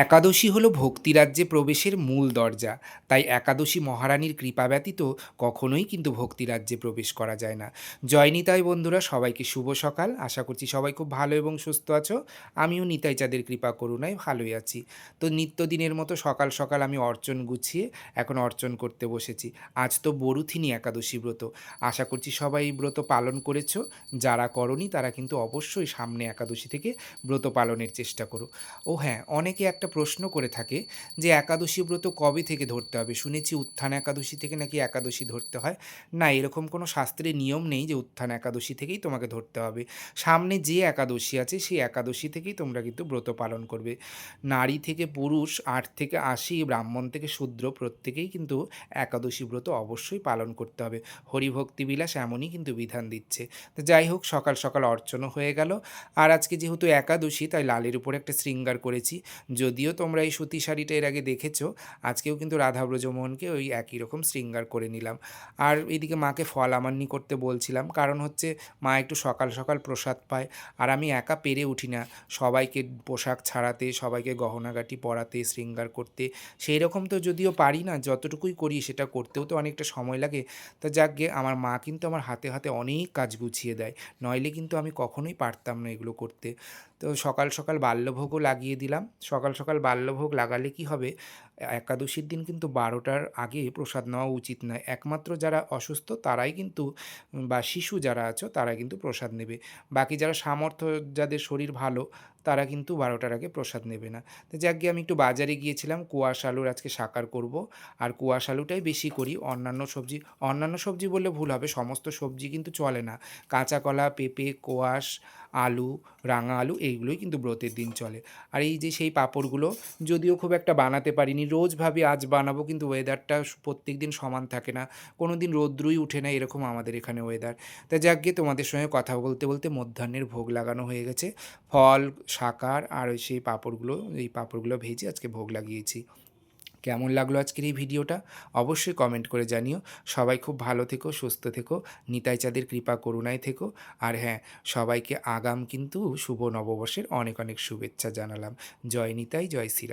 একাদশী হলো ভক্তিরাজ্যে প্রবেশের মূল দরজা। তাই একাদশী মহারানীর কৃপা ব্যতীত কখনোই কিন্তু ভক্তিরাজ্যে প্রবেশ করা যায় না। জয় নিতাই বন্ধুরা, সবাইকে শুভ সকাল। আশা করছি সবাই খুব ভালো এবং সুস্থ আছো। আমিও নিতাই চাঁদের কৃপা করুণায় ভালোই আছি। তো নিত্যদিনের মতো সকাল সকাল আমি অর্চন গুছিয়ে এখন অর্চন করতে বসেছি। আজ তো বরুথিনী একাদশী ব্রত। আশা করছি সবাই এই ব্রত পালন করেছো। যারা করোনি তারা কিন্তু অবশ্যই সামনে একাদশী থেকে ব্রত পালনের চেষ্টা করো। ও হ্যাঁ, অনেকে একটা প্রশ্ন করে থাকে যে একাদশী ব্রত কবে থেকে ধরতে হবে? শুনেছি উত্থান একাদশী থেকে নাকি একাদশী ধরতে হয়। না, এরকম কোনো শাস্ত্রে নিয়ম নেই যে উত্থান একাদশী থেকেই তোমাকে ধরতে হবে। সামনে যে একাদশী আছে সেই একাদশী থেকেই তোমরা কিন্তু ব্রত পালন করবে। নারী থেকে পুরুষ, ৮ থেকে ৮০, ব্রাহ্মণ থেকে শূদ্র প্রত্যেকেই কিন্তু একাদশী ব্রত অবশ্যই পালন করতে হবে। হরিভক্তিবিলাস এমনই কিন্তু বিধান দিচ্ছে। তো যাই হোক, সকাল সকাল অর্চনও হয়ে গেল। আর আজকে যেহেতু একাদশী তাই লালের উপর একটা শৃঙ্গার করেছি। যদিও তোমরা এই সুতি শাড়িটা এর আগে দেখেছো, আজকেও কিন্তু রাধা ব্রজমোহনকে ওই একই রকম শৃঙ্গার করে নিলাম। আর এদিকে মাকে ফল আমান্নি করতে বলছিলাম, কারণ হচ্ছে মা একটু সকাল সকাল প্রসাদ পায়। আর আমি একা পেরে উঠি না সবাইকে পোশাক ছাড়াতে, সবাইকে গহনাগাটি পরাতে, শৃঙ্গার করতে। সেই রকম তো যদিও পারি না, যতটুকুই করি সেটা করতেও তো অনেকটা সময় লাগে। তা যাকগে, আমার মা কিন্তু আমার হাতে হাতে অনেক কাজ গুছিয়ে দেয়। নইলে কিন্তু আমি কখনোই পারতাম না এগুলো করতে। তো সকাল সকাল বাল্যভোগও লাগিয়ে দিলাম। সকাল সকাল বাল্যভোগ লাগালে কি হবে, একাদশীর দিন কিন্তু ১২টার আগে প্রসাদ নেওয়া উচিত নয়। একমাত্র যারা অসুস্থ তারাই কিন্তু বা শিশু যারা আছো তারা কিন্তু প্রসাদ নেবে। বাকি যারা সামর্থ্য, যাদের শরীর ভালো, তারা কিন্তু ১২টার আগে প্রসাদ নেবে না। তো যাকগে, আমি একটু বাজারে গিয়েছিলাম, কুয়াশ আলুর আজকে শাঁকার করব। আর কুয়াশ আলুটাই বেশি করি। অন্যান্য সবজি বললে ভুল হবে, সমস্ত সবজি কিন্তু চলে না। কাঁচা কলা, পেঁপে, কোয়াশ, আলু, রাঙা আলু এইগুলোই কিন্তু ব্রতের দিন চলে। আর এই যে সেই পাঁপড়গুলো, যদিও খুব একটা বানাতে পারিনি, রোজ ভাবি আজ বানাবো, কিন্তু ওয়েদারটা প্রত্যেক দিন সমান থাকে না। কোনো দিন রৌদ্রই উঠে না, এরকম আমাদের এখানে ওয়েদার। তা যাকগে, তোমাদের সঙ্গে কথা বলতে বলতে মধ্যাহ্নের ভোগ লাগানো হয়ে গেছে। ফল, শাঁকার আর ওই সেই পাঁপড়গুলো, এই পাঁপড়গুলো ভেজে আজকে ভোগ লাগিয়েছি। কেমন লাগলো আজকের এই ভিডিওটা অবশ্যই কমেন্ট করে জানিও। সবাই খুব ভালো থেকো, সুস্থ থেকো, নিতাই চাঁদের কৃপা করুণায় থেকো। আর হ্যাঁ, সবাইকে আগাম কিন্তু শুভ নববর্ষের অনেক অনেক শুভেচ্ছা জানালাম। জয় নিতাই, জয় শ্রীরাম।